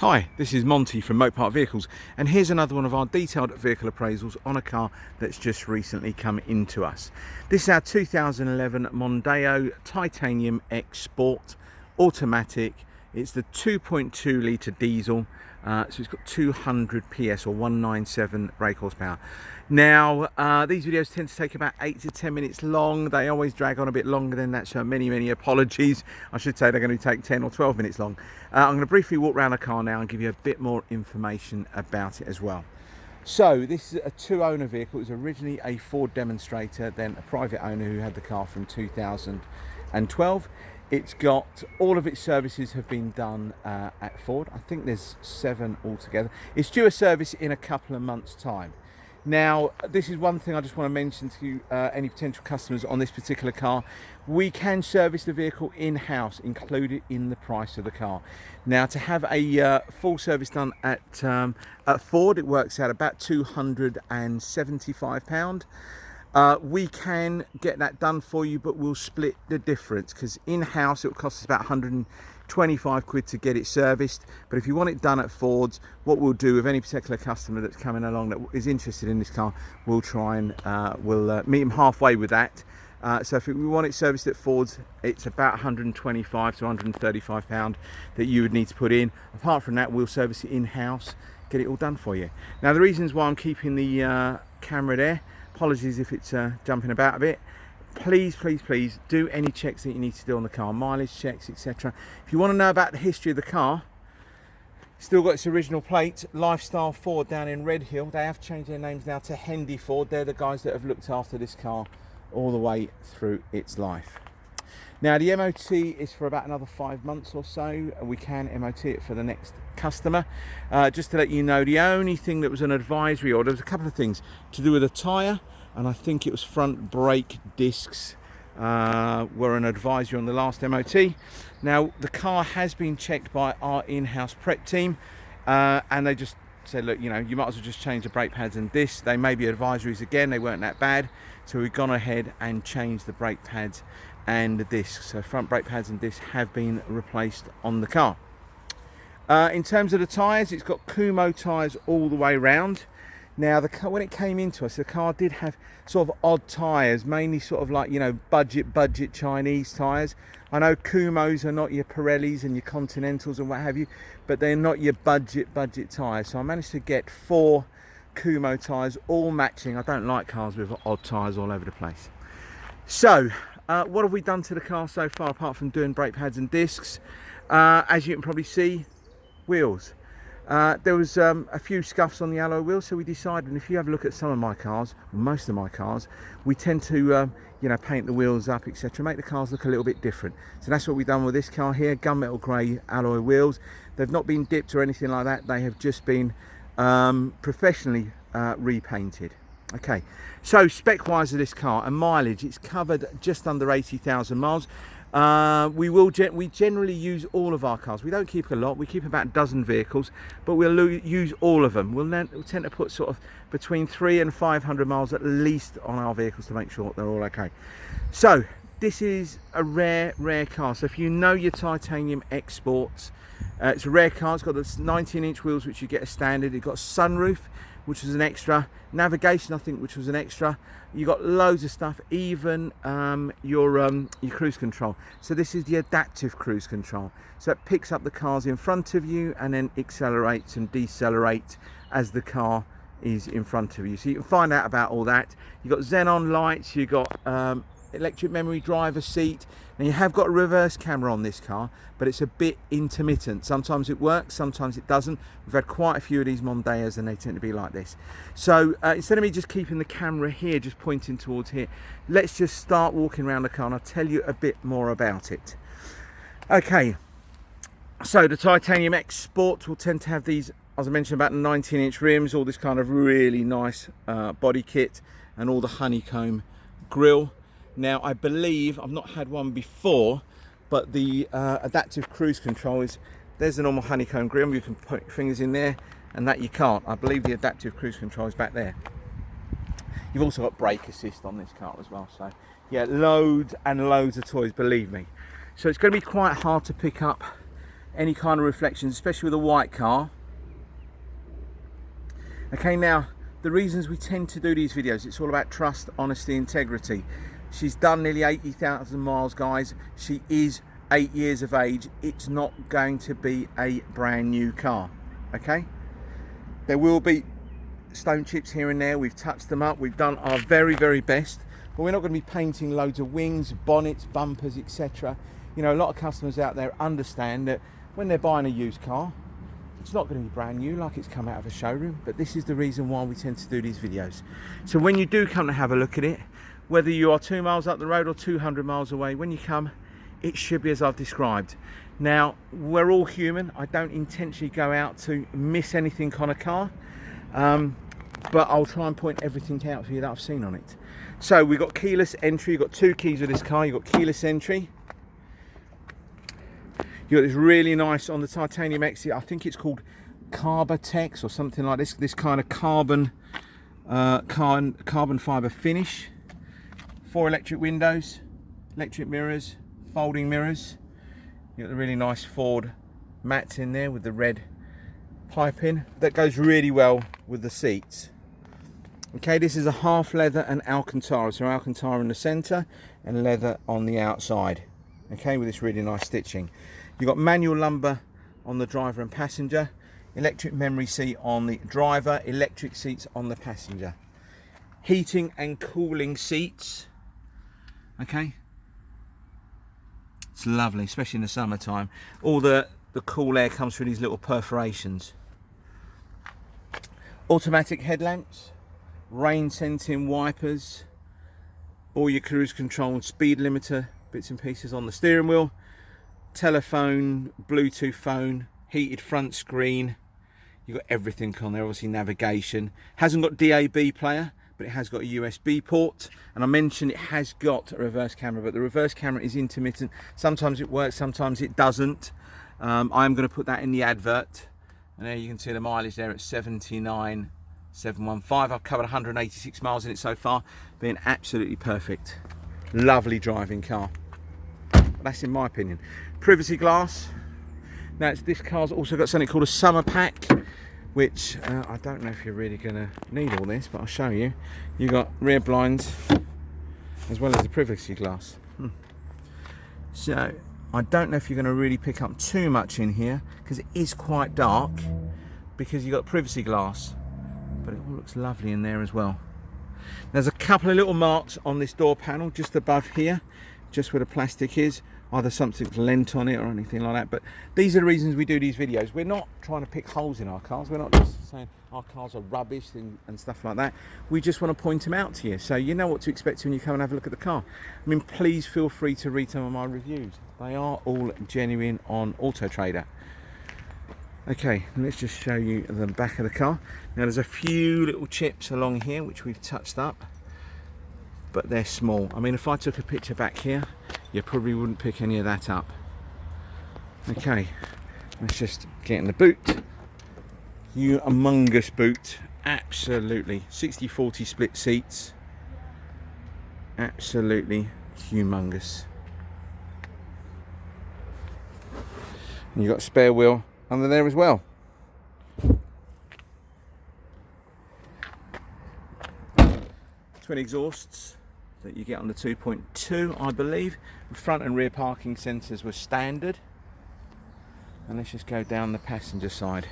Hi, this is Monty from Mopart Vehicles, and here's another one of our detailed vehicle appraisals on a car that's just recently come into us. This is our 2011 Mondeo Titanium X Sport Automatic. It's the 2.2 litre diesel, so it's got 200 PS or 197 brake horsepower. Now, these videos tend to take about 8 to 10 minutes long. They always drag on a bit longer than that, so many apologies. I should say they're going to take 10 or 12 minutes long. I'm going to briefly walk around the car now and give you a bit more information about it as well. So this is a two-owner vehicle. It was originally a Ford demonstrator, then a private owner who had the car from 2012. It's got all of its services have been done at Ford. I think there's 7 altogether. It's due a service in a couple of months' time. Now, this is one thing I just want to mention to any potential customers on this particular car. We can service the vehicle in-house, included in the price of the car. Now, to have a full service done at Ford, it works out about £275. We can get that done for you, but we'll split the difference, because in-house it will cost us about 125 quid to get it serviced. But if you want it done at Ford's, what we'll do with any particular customer that's coming along that is interested in this car, we'll try and meet them halfway with that. So if we want it serviced at Ford's, it's about 125 to 135 pound that you would need to put in. Apart from that, we'll service it in-house, get it all done for you. Now, the reasons why I'm keeping the camera there, apologies if it's jumping about a bit. Please do any checks that you need to do on the car, mileage checks, etc. If you want to know about the history of the car, still got its original plate, Lifestyle Ford down in Red Hill. They have changed their names now to Hendy Ford. They're the guys that have looked after this car all the way through its life. Now, the MOT is for about another 5 months or so. We can MOT it for the next customer. Just to let you know, the only thing that was an advisory, or there was a couple of things to do with a tyre, and I think it was front brake discs were an advisory on the last MOT. Now, the car has been checked by our in-house prep team, and they just said, look, you know, you might as well just change the brake pads and discs. They may be advisories again, they weren't that bad. So we've gone ahead and changed the brake pads and the discs. So front brake pads and discs have been replaced on the car. In terms of the tyres, it's got Kumo tyres all the way round. Now, the car, when it came into us, the car did have sort of odd tyres, mainly sort of like, you know, budget Chinese tyres. I know Kumos are not your Pirellis and your Continentals and what have you, but they're not your budget tyres. So I managed to get 4 Kumo tyres, all matching. I don't like cars with odd tyres all over the place. So, what have we done to the car so far, apart from doing brake pads and discs? As you can probably see, wheels. There was a few scuffs on the alloy wheels, so we decided, and if you have a look at some of my cars, most of my cars, we tend to you know, paint the wheels up, etc., make the cars look a little bit different. So that's what we've done with this car here, gunmetal grey alloy wheels. They've not been dipped or anything like that, they have just been professionally repainted. Okay, so spec wise of this car and mileage, it's covered just under 80,000 miles. We generally use all of our cars. We don't keep a lot, we keep about a dozen vehicles, but we'll use all of them. We'll tend to put sort of between 300 and 500 miles at least on our vehicles to make sure they're all okay. So this is a rare car. So if you know your Titanium X Sports, it's a rare car. It's got the 19-inch wheels, which you get as standard. It's got sunroof, which was an extra, navigation, I think, which was an extra. You got loads of stuff, even your cruise control. So this is the adaptive cruise control. So it picks up the cars in front of you and then accelerates and decelerates as the car is in front of you. So you can find out about all that. You've got xenon lights, you've got electric memory driver seat. Now, you have got a reverse camera on this car, but it's a bit intermittent. Sometimes it works, sometimes it doesn't. We've had quite a few of these Mondeos and they tend to be like this. So instead of me just keeping the camera here, just pointing towards here, let's just start walking around the car and I'll tell you a bit more about it. Okay, so the Titanium X Sport will tend to have these, as I mentioned, about 19-inch rims, all this kind of really nice body kit and all the honeycomb grille. Now, I believe, I've not had one before, but the adaptive cruise control is, there's the normal honeycomb grille, you can put your fingers in there, and that you can't. I believe the adaptive cruise control is back there. You've also got brake assist on this car as well, so yeah, loads and loads of toys, believe me. So it's going to be quite hard to pick up any kind of reflections, especially with a white car. Okay, now the reasons we tend to do these videos, it's all about trust, honesty, integrity. She's done nearly 80,000 miles, guys. She is 8 years of age. It's not going to be a brand new car. Okay, there will be stone chips here and there. We've touched them up, we've done our very, very best, but we're not going to be painting loads of wings, bonnets, bumpers, etc. You know, a lot of customers out there understand that when they're buying a used car, it's not going to be brand new like it's come out of a showroom, but this is the reason why we tend to do these videos. So when you do come to have a look at it, whether you are 2 miles up the road or 200 miles away, when you come, it should be as I've described. Now, we're all human. I don't intentionally go out to miss anything on a car, but I'll try and point everything out for you that I've seen on it. So we've got keyless entry. You've got 2 keys with this car. You've got keyless entry. You've got this really nice, on the titanium exit, I think it's called Carbotex or something like this kind of carbon fibre finish. 4 electric windows, electric mirrors, folding mirrors. You've got the really nice Ford mats in there with the red piping. That goes really well with the seats. Okay, this is a half leather and Alcantara. So Alcantara in the centre and leather on the outside. Okay, with this really nice stitching. You've got manual lumbar on the driver and passenger. Electric memory seat on the driver. Electric seats on the passenger. Heating and cooling seats. Okay. It's lovely, especially in the summertime. All the cool air comes through these little perforations. Automatic headlamps, rain sensing wipers, all your cruise control and speed limiter bits and pieces on the steering wheel, telephone, Bluetooth phone, heated front screen. You've got everything on there, obviously navigation. Hasn't got DAB player, but it has got a USB port, and I mentioned it has got a reverse camera, but the reverse camera is intermittent. Sometimes it works, sometimes it doesn't. I'm going to put that in the advert, and there you can see the mileage there at 79,715. I've covered 186 miles in it so far, being absolutely perfect. Lovely driving car. That's in my opinion. Privacy glass. Now this car's also got something called a summer pack, which I don't know if you're really going to need all this, but I'll show you. You've got rear blinds as well as the privacy glass. So I don't know if you're going to really pick up too much in here because it is quite dark, because you've got privacy glass, but it all looks lovely in there as well. There's a couple of little marks on this door panel just above here, just where the plastic is. Either something's lent on it or anything like that, but these are the reasons we do these videos. We're not trying to pick holes in our cars. We're not just saying our cars are rubbish and stuff like that. We just want to point them out to you, so you know what to expect when you come and have a look at the car. I mean, please feel free to read some of my reviews. They are all genuine on Auto Trader. Okay, let's just show you the back of the car. Now there's a few little chips along here which we've touched up, but they're small. I mean, if I took a picture back here, you probably wouldn't pick any of that up. Okay, let's just get in the boot. Humongous boot, absolutely. 60-40 split seats, absolutely humongous. And you've got a spare wheel under there as well. Twin exhausts that you get on the 2.2, I believe. The front and rear parking sensors were standard. And let's just go down the passenger side.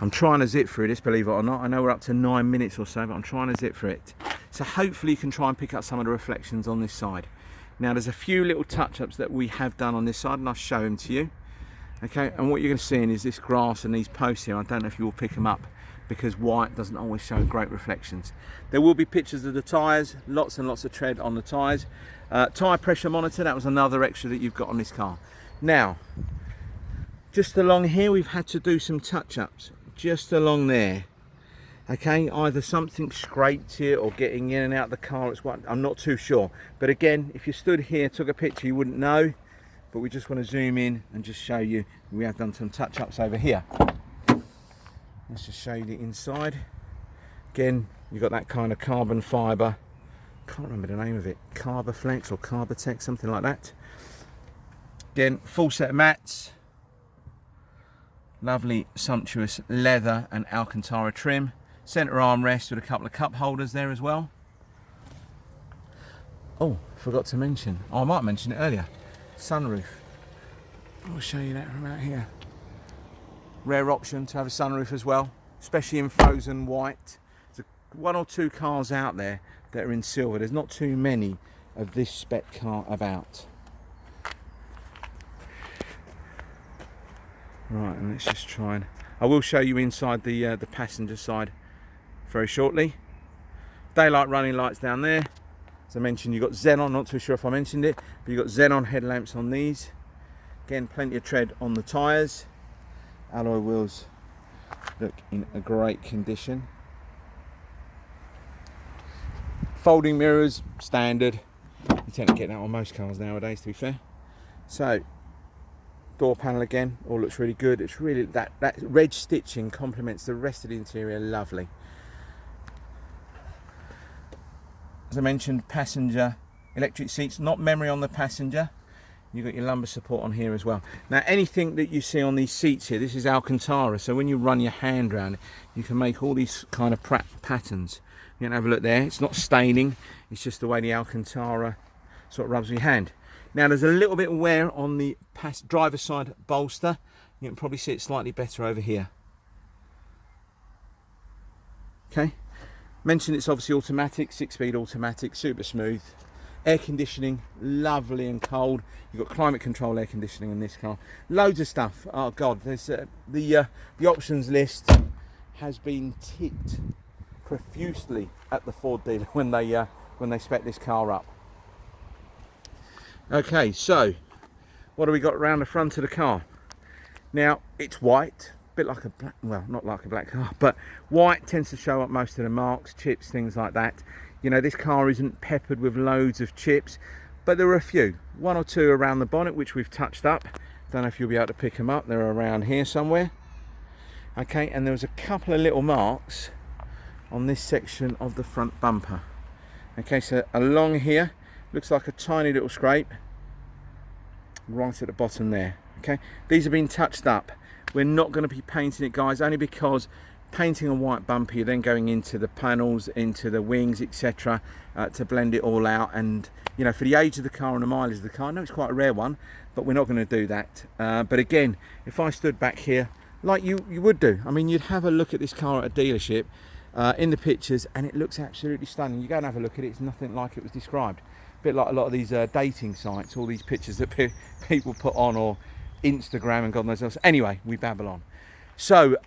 I'm trying to zip through this, believe it or not. I know we're up to 9 minutes or so, but I'm trying to zip through it. So hopefully you can try and pick up some of the reflections on this side. Now there's a few little touch-ups that we have done on this side, and I'll show them to you. Okay, and what you're going to see is this grass and these posts here. I don't know if you will pick them up, because white doesn't always show great reflections. There will be pictures of the tyres, lots and lots of tread on the tyres. Tyre pressure monitor, that was another extra that you've got on this car. Now, just along here we've had to do some touch-ups, just along there. Okay, either something scraped here or getting in and out of the car, I'm not too sure. But again, if you stood here, took a picture, you wouldn't know. But we just want to zoom in and just show you we have done some touch-ups over here. Let's just show you the inside. Again, you've got that kind of carbon fibre. Can't remember the name of it. Carboflex or Carbotex, something like that. Again, full set of mats. Lovely sumptuous leather and Alcantara trim. Centre armrest with a couple of cup holders there as well. Oh, forgot to mention, I might mention it earlier, sunroof. I'll show you that from out here. Rare option to have a sunroof as well, especially in frozen white. There's one or two cars out there that are in silver. There's not too many of this spec car about. Right, and let's just try and... I will show you inside the passenger side very shortly. Daylight running lights down there. As I mentioned, you've got xenon, not too sure if I mentioned it, but you've got xenon headlamps on these. Again, plenty of tread on the tyres. Alloy wheels look in a great condition. Folding mirrors, standard. You tend to get that on most cars nowadays, to be fair. So, door panel again, all looks really good. It's really, that red stitching complements the rest of the interior, lovely. As I mentioned, passenger electric seats, not memory on the passenger. You've got your lumbar support on here as well. Now, anything that you see on these seats here, this is Alcantara, so when you run your hand around it, you can make all these kind of patterns. You can have a look there. It's not staining, it's just the way the Alcantara sort of rubs your hand. Now, there's a little bit of wear on the driver's side bolster. You can probably see it slightly better over here. Okay. Mentioned it's obviously automatic, 6-speed automatic, super smooth. Air conditioning, lovely and cold. You've got climate control air conditioning in this car. Loads of stuff. Oh God, there's the options list has been ticked profusely at the Ford dealer when they spec this car up. Okay, so what do we got around the front of the car? Now, it's white, a bit like a black, well, not like a black car, but white tends to show up most of the marks, chips, things like that. You know, this car isn't peppered with loads of chips, but there are a few, one or two around the bonnet, which we've touched up. Don't know if you'll be able to pick them up. They're around here somewhere. Okay, and there was a couple of little marks on this section of the front bumper. Okay, so along here, looks like a tiny little scrape right at the bottom there. Okay, these have been touched up. We're not going to be painting it, guys, only because painting a white bumper, you're then going into the panels, into the wings, etc., to blend it all out. And you know, for the age of the car and the mileage of the car, I know it's quite a rare one, but we're not going to do that. But again, if I stood back here like you would do, I mean, you'd have a look at this car at a dealership in the pictures, and it looks absolutely stunning. You go and have a look at it, it's nothing like it was described. A bit like a lot of these dating sites, all these pictures that people put on, or Instagram and God knows else. Anyway, we babble on. So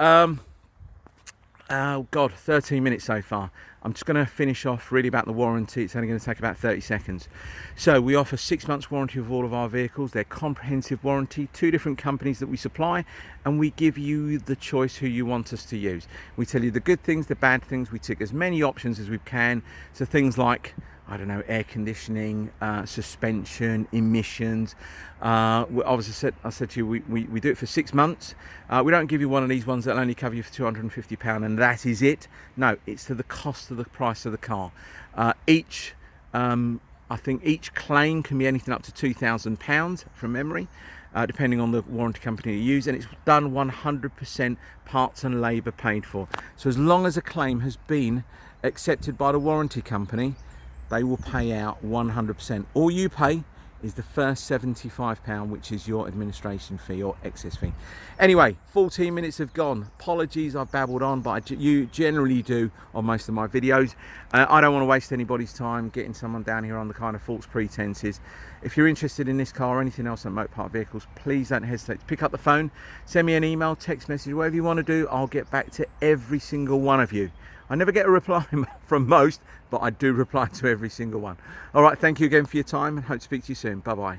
oh God, 13 minutes so far. I'm just going to finish off really about the warranty. It's only going to take about 30 seconds. So we offer 6 months warranty of all of our vehicles. They're comprehensive warranty, 2 different companies that we supply, and we give you the choice who you want us to use. We tell you the good things, the bad things. We tick as many options as we can. So things like, I don't know, air conditioning, suspension, emissions. Obviously, I said to you, we do it for 6 months. We don't give you one of these ones that'll only cover you for £250 and that is it. No, it's to the cost of the price of the car. I think each claim can be anything up to £2,000 from memory, depending on the warranty company you use, and it's done 100% parts and labour paid for. So as long as a claim has been accepted by the warranty company, they will pay out 100%. All you pay is the first £75, which is your administration fee or excess fee. Anyway, 14 minutes have gone. Apologies, I've babbled on, but you generally do on most of my videos. I don't want to waste anybody's time getting someone down here on the kind of false pretenses. If you're interested in this car or anything else on Motorpark Vehicles, please don't hesitate to pick up the phone, send me an email, text message, whatever you want to do. I'll get back to every single one of you. I never get a reply from most, but I do reply to every single one. All right, thank you again for your time and hope to speak to you soon. Bye-bye.